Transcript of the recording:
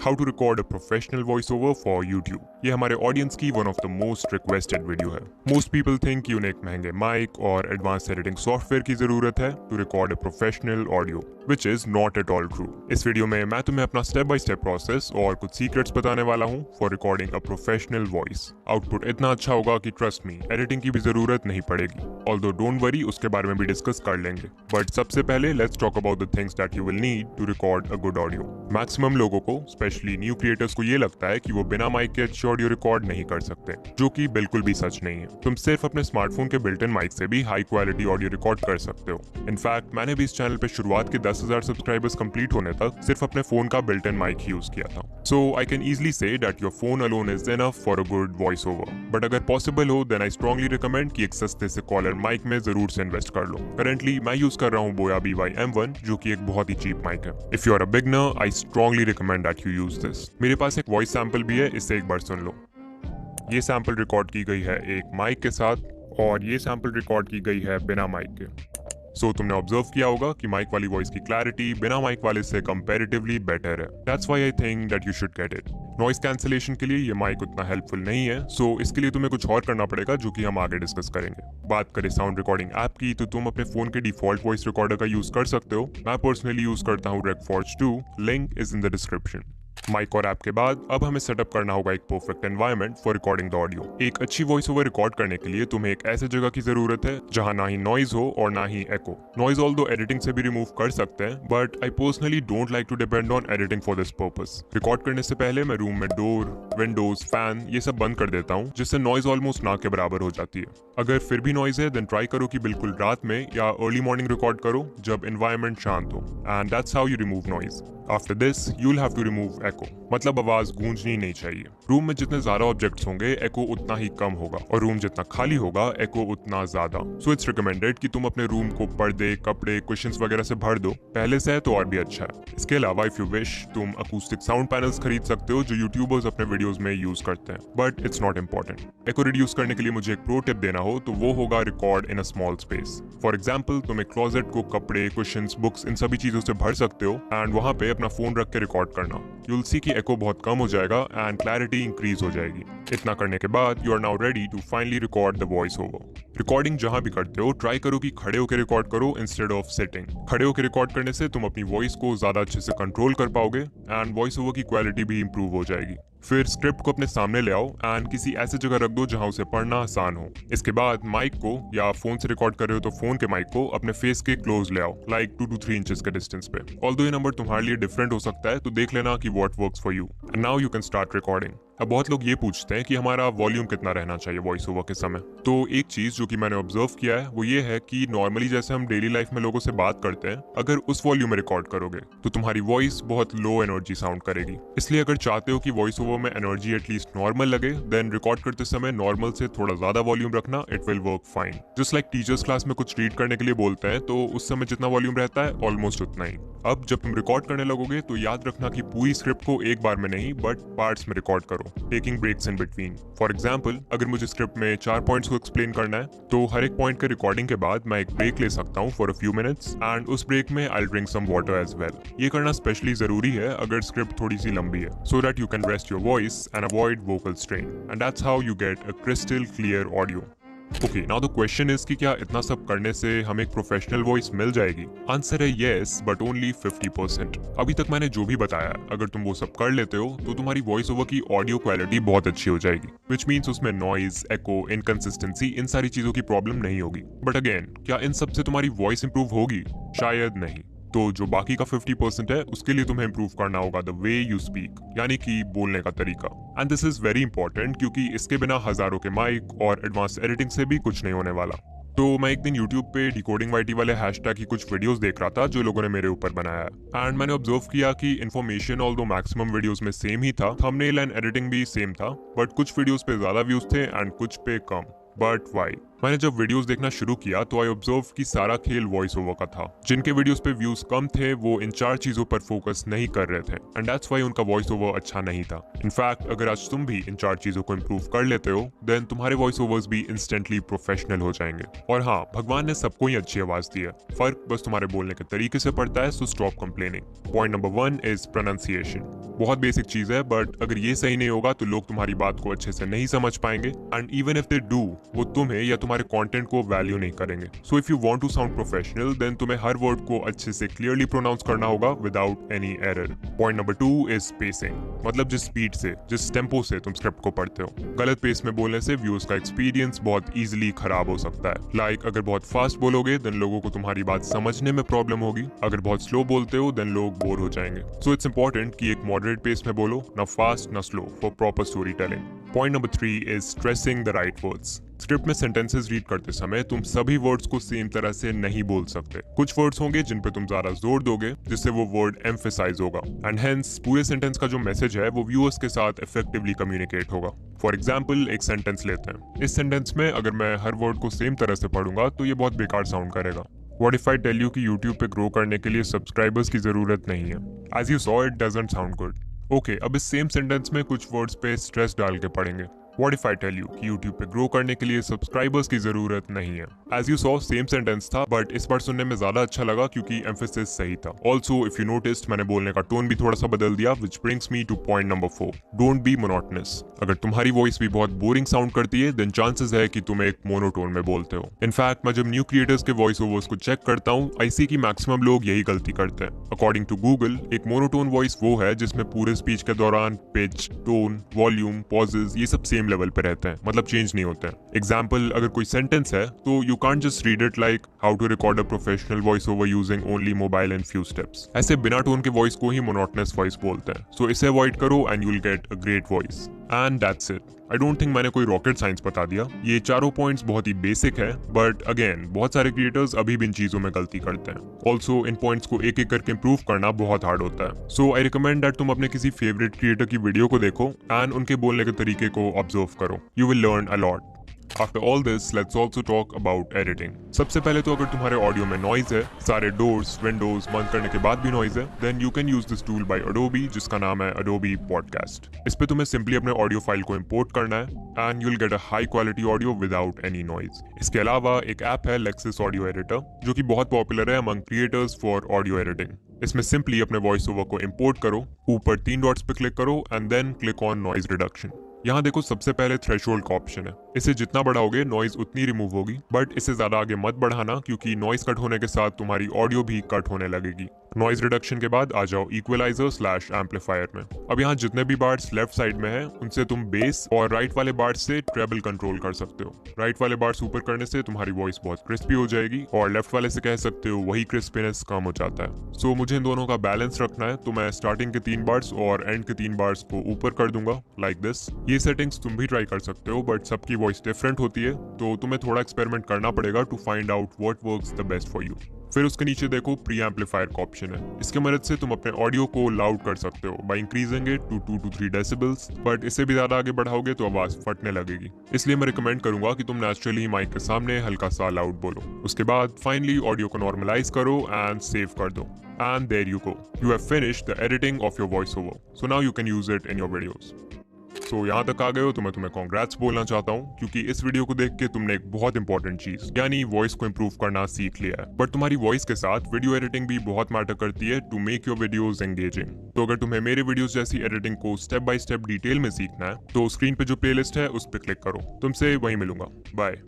How to record a professional voice over for YouTube. ये हमारे audience की one of the most requested video है। Most people think कि उन्हें एक महंगे माइक और एडवांस एडिटिंग सॉफ्टवेयर की जरूरत है to record a professional audio, which is not at all true. इस वीडियो में मैं तुम्हें अपना स्टेप बाय स्टेप प्रोसेस और कुछ सीक्रेट्स बताने वाला हूँ for recording a professional voice. Output इतना अच्छा होगा कि ट्रस्ट मी, एडिटिंग की भी जरूरत नहीं पड़ेगी। ऑल्दो डोंट वरी, उसके बारे में भी डिस्कस कर लेंगे। बट सबसे पहले let's talk about the things that you will need to record a good audio. Maximum लोगों को, स्पेशली न्यू क्रिएटर्स को, ये लगता है कि वो बिना माइक के अच्छे ऑडियो रिकॉर्ड नहीं कर सकते, जो कि बिल्कुल भी सच नहीं है। तुम सिर्फ अपने स्मार्टफोन के बिल्ट इन माइक से भी हाई क्वालिटी ऑडियो रिकॉर्ड कर सकते हो। इनफैक्ट मैंने भी इस चैनल पे शुरुआत के 10,000 सब्सक्राइबर्स कंप्लीट होने तक सिर्फ अपने फोन का बिल्ट इन माइक ही यूज किया था। So I can easily say that your phone alone is enough for a good voice over. But अगर पॉसिबल हो देन आई स्ट्रांगली रिकमेंड कि एक सस्ते से कॉलर माइक में जरूर से इन्वेस्ट कर लो। करेंटली मैं यूज कर रहा हूँ बोया BY-M1, जो कि एक बहुत ही चीप माइक है। If you are a beginner I strongly recommend that you use this. मेरे पास एक वॉइस सैंपल भी है, इससे एक बार सुन लो। ये सैंपल रिकॉर्ड की गई है एक माइक के साथ और ये सैंपल रिकॉर्ड की गई है बिना माइक के। सो तुमने ऑब्जर्व किया होगा कि माइक वाली वॉइस की क्लैरिटी बिना माइक वाले से कंपैरेटिवली बेटर है। That's why I think that you should get it. Noise cancellation के लिए ये माइक उतना हेल्पफुल नहीं है, सो इसके लिए तुम्हें कुछ और करना पड़ेगा, जो कि हम आगे डिस्कस करेंगे। बात करें साउंड रिकॉर्डिंग ऐप की, तो तुम अपने फोन के डिफॉल्ट वॉइस रिकॉर्डर का यूज कर सकते हो। मैं पर्सनली यूज करता हूँ RecForge 2, link is in the description. Mic और ऐप के बाद अब हमें सेटअप करना होगा एक perfect environment for recording the audio. एक अच्छी वॉइस ओवर रिकॉर्ड करने के लिए तुम्हें एक ऐसे जगह की जरूरत है जहां ना ही नॉइज हो और ना ही एको। नॉइज ऑल्दो एडिटिंग से भी रिमूव कर सकते हैं, but I personally don't like to depend on editing for this purpose. Record करने से पहले मैं रूम में डोर, विंडोज, फैन ये सब बंद कर देता हूँ, जिससे नॉइज ऑलमोस्ट ना के बराबर हो जाती है। अगर फिर भी नॉइज है देन ट्राई करो कि बिल्कुल रात में या अर्ली मॉर्निंग रिकॉर्ड करो जब एनवायरनमेंट शांत हो, and that's how you remove noise. After this you will have to remove echo, मतलब आवाज गूंजनी नहीं चाहिए। रूम में जितने ज्यादा ऑब्जेक्ट्स होंगे एको उतना ही कम होगा, और रूम जितना खाली होगा एको उतना ज्यादा। सो इट्स रिकमेंडेड कि तुम अपने रूम को पर्दे, कपड़े, कुशन्स वगैरह से भर दो। पहले से है तो और भी अच्छा है। इसके अलावा इफ यू विश तुम अकूस्टिक साउंड पैनल्स खरीद सकते हो, जो यूट्यूबर्स अपने वीडियोस में यूज करते हैं, but it's not important. Echo reduce करने के लिए मुझे एक प्रो टिप देना हो तो वो होगा record in a small space. For example तुम एक क्लोजेट को कपड़े, कुशन्स, बुक्स, इन सभी चीजों से भर सकते हो एंड वहां पे अपना फोन रख के रिकॉर्ड करना। यू विल सी कि एको बहुत कम हो जाएगा एंड क्लैरिटी इंक्रीज हो जाएगी। इतना करने के बाद you are now ready to finally record the voice over. Recording जहां भी करते हो ट्राई करो कि खड़े होकर रिकॉर्ड करो इंस्टेड ऑफ सिटिंग। खड़े होकर रिकॉर्ड करने से तुम अपनी वॉइस को ज्यादा अच्छे से कंट्रोल कर पाओगे एंड वॉइस ओवर की क्वालिटी भी इंप्रूव हो जाएगी। फिर स्क्रिप्ट को अपने सामने ले आओ एंड किसी ऐसे जगह रख दो जहां उसे पढ़ना आसान हो। इसके बाद माइक को, या फोन से रिकॉर्ड कर रहे हो तो फोन के माइक को अपने फेस के क्लोज ले आओ, लाइक 2 to 3 इंचेस के डिस्टेंस पे। ऑल्दो ये नंबर तुम्हारे लिए डिफरेंट हो सकता है, तो देख लेना कि what works for you. And now you can start recording. अब बहुत लोग ये पूछते हैं कि हमारा वॉल्यूम कितना रहना चाहिए वॉइस ओवर के समय। तो एक चीज जो कि मैंने ऑब्जर्व किया है वो ये है कि नॉर्मली जैसे हम डेली लाइफ में लोगों से बात करते हैं, अगर उस वॉल्यूम में रिकॉर्ड करोगे तो तुम्हारी वॉइस बहुत लो एनर्जी साउंड करेगी। इसलिए अगर चाहते हो कि वॉइस ओवर में एनर्जी एटलीस्ट नॉर्मल लगे, देन रिकॉर्ड करते समय नॉर्मल से थोड़ा ज्यादा वॉल्यूम रखना, it will work fine. Just like teachers class में कुछ रीड करने के लिए बोलते हैं तो उस समय जितना वॉल्यूम रहता है ऑलमोस्ट उतना ही। अब जब तुम रिकॉर्ड करने लगोगे तो याद रखना कि पूरी स्क्रिप्ट को एक बार में नहीं बट पार्ट्स में रिकॉर्ड करो, taking breaks in between. For example अगर मुझे स्क्रिप्ट में 4 पॉइंट्स को एक्सप्लेन करना है तो हर एक पॉइंट के रिकॉर्डिंग के बाद मैं एक ब्रेक ले सकता हूँ for a few minutes, and उस ब्रेक में I will drink some water as well. ये करना स्पेशली जरूरी है अगर स्क्रिप्ट थोड़ी सी लंबी है, so that you can rest your voice and avoid vocal strain, and that's how you get a crystal clear audio. Okay, now the question is कि क्या इतना सब करने से हमें एक प्रोफेशनल वॉइस मिल जाएगी? आंसर है येस, बट ओनली 50%। अभी तक मैंने जो भी बताया, अगर तुम वो सब कर लेते हो तो तुम्हारी वॉइस ओवर की ऑडियो क्वालिटी बहुत अच्छी हो जाएगी, विच मीन्स उसमें नॉइज, एको, इनकंसिस्टेंसी, इन सारी चीजों की प्रॉब्लम नहीं होगी। बट अगेन, क्या इन सब से तुम्हारी वॉइस इंप्रूव होगी? शायद नहीं। तो जो बाकी का 50% है उसके लिए तुम्हें इंप्रूव करना होगा द वे यू स्पीक, यानी कि बोलने का तरीका। And this is very important क्योंकि इसके बिना हजारों के माइक और एडवांस एडिटिंग से भी कुछ नहीं होने वाला। तो मैं एक दिन YouTube पे डिकोडिंग वाईटी वाले हैशटैग की कुछ वीडियोस देख रहा था जो लोगों ने मेरे ऊपर बनाया है, एंड मैंने ऑब्जर्व किया कि इन्फॉर्मेशन ऑल्दो मैक्सिमम वीडियोस में सेम ही था, थंबनेल एंड एडिटिंग भी सेम था, बट कुछ वीडियोस पे ज्यादा व्यूज थे एंड कुछ पे कम। But why? मैंने जब वीडियोस देखना शुरू किया तो आई ऑब्जर्व कि सारा खेल वॉइस ओवर का था। जिनके वीडियोस पे व्यूज कम थे वो इन 4 चीजों पर फोकस नहीं कर रहे थे एंड दैट्स व्हाई उनका वॉइस ओवर अच्छा नहीं था। इनफैक्ट अगर आज तुम भी इन 4 चीजों को इम्प्रूव कर लेते हो देन तुम्हारे वॉइस ओवर्स भी इंस्टेंटली प्रोफेशनल हो जाएंगे। और हाँ, भगवान ने सबको ही अच्छी आवाज दी है, फर्क बस तुम्हारे बोलने के तरीके से पड़ता है, so stop complaining. Point number 1 is pronunciation. बहुत बेसिक चीज है बट अगर ये सही नहीं होगा तो लोग तुम्हारी बात को अच्छे से नहीं समझ पाएंगे and even if they do वो तुम्हें या तुम्हारे कंटेंट को वैल्यू नहीं करेंगे। So if you want to sound professional then तुम्हें हर वर्ड को अच्छे से क्लियरली प्रोनाउंस करना होगा without any error. Point number 2 is spacing, मतलब जिस स्पीड से जिस टेम्पो से तुम स्क्रिप्ट को पढ़ते हो। गलत पेस में बोलने से व्यूअर्स का एक्सपीरियंस बहुत इजीली खराब हो सकता है। लाइक अगर बहुत फास्ट बोलोगे देन लोगों को तुम्हारी बात समझने में प्रॉब्लम होगी, अगर बहुत स्लो बोलते हो देन लोग बोर हो जाएंगे। सो इट्स इंपॉर्टेंट कि एक मॉडरेट पेस में बोलो, ना फास्ट ना slow, for proper story telling. Point number 3 is stressing the right words. Script में सेंटेंसेस रीड करते समय तुम सभी वर्ड्स को सेम तरह से नहीं बोल सकते। कुछ वर्ड्स होंगे जिन पे तुम ज्यादा जोर दोगे जिससे वो वर्ड एम्फेसाइज होगा एंड हेंस पूरे सेंटेंस का जो मैसेज है वो व्यूअर्स के साथ इफेक्टिवली कम्युनिकेट होगा। फॉर एग्जाम्पल एक सेंटेंस लेते हैं। इस सेंटेंस में अगर मैं हर वर्ड को सेम तरह से पढ़ूंगा तो ये बहुत बेकार साउंड करेगा। What if I tell you कि YouTube पे ग्रो करने के लिए सब्सक्राइबर्स की जरूरत नहीं है? As you saw, it doesn't sound good. Okay, अब इस सेम सेंटेंस में कुछ वर्ड्स पे स्ट्रेस डाल के पढ़ेंगे। What if I tell you कि YouTube पे ग्रो करने के लिए सब्सक्राइबर्स की जरूरत नहीं है? As you saw, same sentence था बट इस बार सुनने में ज्यादा अच्छा लगा क्योंकि एम्फेसिस सही था। ऑल्सो इफ यू नोटिस्ड मैंने बोलने का टोन भी थोड़ा सा बदल दिया, which brings me to point number 4. Don't be monotonous. अगर तुम्हारी वॉइस भी बहुत बोरिंग साउंड करती है देन चांसेस है कि तुम एक मोनोटोन में बोलते हो। इनफैक्ट मैं जब न्यू क्रिएटर्स के वॉइस ओवर्स को चेक करता हूँ आई सी कि मैक्सिमम लोग यही गलती करते हैं। अकॉर्डिंग टू गूगल एक मोनोटोन वॉइस वो है जिसमें पूरे स्पीच के दौरान पिच, टोन, वॉल्यूम, पॉजेज ये सब सेम लेवल पे रहते हैं, मतलब चेंज नहीं होते हैं। एग्जाम्पल, अगर कोई सेंटेंस है तो you can't just read it like how to record a professional voice over using only mobile and few steps. ऐसे बिना टोन के वॉइस को ही मोनोटोनस वॉइस बोलते हैं। सो इसे अवॉइड करो and you will get a great voice and that's it. I don't think मैंने कोई रॉकेट साइंस बता दिया। ये चारों पॉइंट्स बहुत ही बेसिक है बट अगेन बहुत सारे क्रिएटर्स अभी भी इन चीजों में गलती करते हैं। ऑल्सो इन पॉइंट्स को एक एक करके इंप्रूव करना बहुत हार्ड होता है। सो आई रिकमेंड दैट तुम अपने किसी फेवरेट क्रिएटर की वीडियो को देखो एंड उनके बोलने के तरीके को ऑब्जर्व करो। You will learn a lot. After all this, let's also talk about editing. सबसे पहले तो अगर तुम्हारे ऑडियो में नॉइज है, सारे डोर्स, विंडोज बंद करने के बाद भी नॉइज है, then you can use this tool by Adobe जिसका नाम है Adobe Podcast. इस पे तुम्हें सिंपली अपने ऑडियो फाइल को इंपोर्ट करना है and you'll get a high quality audio without any noise. इसके अलावा एक ऐप है Lexis Audio Editor जो कि बहुत पॉपुलर है among creators for audio editing. इसमें सिंपली अपने वॉइस ओवर को इंपोर्ट करो, ऊपर 3 डॉट्स पे क्लिक करो and then click on noise reduction. यहाँ देखो सबसे पहले थ्रेशोल्ड का ऑप्शन है। इसे जितना बढ़ाओगे नॉइज उतनी रिमूव होगी बट इसे ज्यादा आगे मत बढ़ाना क्योंकि नॉइज कट होने के साथ तुम्हारी ऑडियो भी कट होने लगेगी। नॉइज रिडक्शन के बाद आ जाओ इक्वलाइजर/एम्पलीफायर में। अब यहाँ जितने भी बार्स लेफ्ट साइड में है उनसे तुम बेस और राइट वाले बार्स से ट्रेबल कंट्रोल कर सकते हो। राइट वाले बार्स ऊपर करने से तुम्हारी वॉइस बहुत क्रिस्पी हो जाएगी और लेफ्ट वाले से कह सकते हो वही क्रिस्पीनेस कम हो जाता है। सो मुझे इन दोनों का बैलेंस रखना है तो मैं स्टार्टिंग के 3 बार्स और एंड के 3 बार्स को ऊपर कर दूंगा लाइक दिस। ये सेटिंग्स तुम भी ट्राई कर सकते हो बट सबकी वॉइस डिफरेंट होती है तो तुम्हें थोड़ा एक्सपेरिमेंट करना पड़ेगा to find out what works the best for you. फिर उसके नीचे देखो प्री एम्पलीफायर का ऑप्शन है। इसके मदद से तुम अपने ऑडियो को लाउड कर सकते हो by increasing it to 2 to 3 decibels but इसे भी ज्यादा आगे बढ़ाओगे तो आवाज फटने लगेगी। इसलिए मैं रिकमेंड करूंगा कि तुम नेचुरली माइक के सामने हल्का सा लाउड बोलो। उसके बाद फाइनली ऑडियो को नॉर्मलाइज करो एंड सेव कर दो and there you go, you have finished the editing of your voice over. So now you can use it in your videos. तो यहाँ तक आ गए हो तो मैं तुम्हें कॉन्ग्रेट्स बोलना चाहता हूँ क्योंकि इस वीडियो को देख के तुमने एक बहुत इंपॉर्टेंट चीज यानी वॉइस को इंप्रूव करना सीख लिया है। बट तुम्हारी वॉइस के साथ वीडियो एडिटिंग भी बहुत मैटर करती है to make your videos engaging. तो अगर तुम्हें मेरे वीडियोस जैसी एडिटिंग को स्टेप बाय स्टेप डिटेल में सीखना है तो स्क्रीन पे जो प्लेलिस्ट है उस पर क्लिक करो। तुमसे वहीं मिलूंगा। बाय।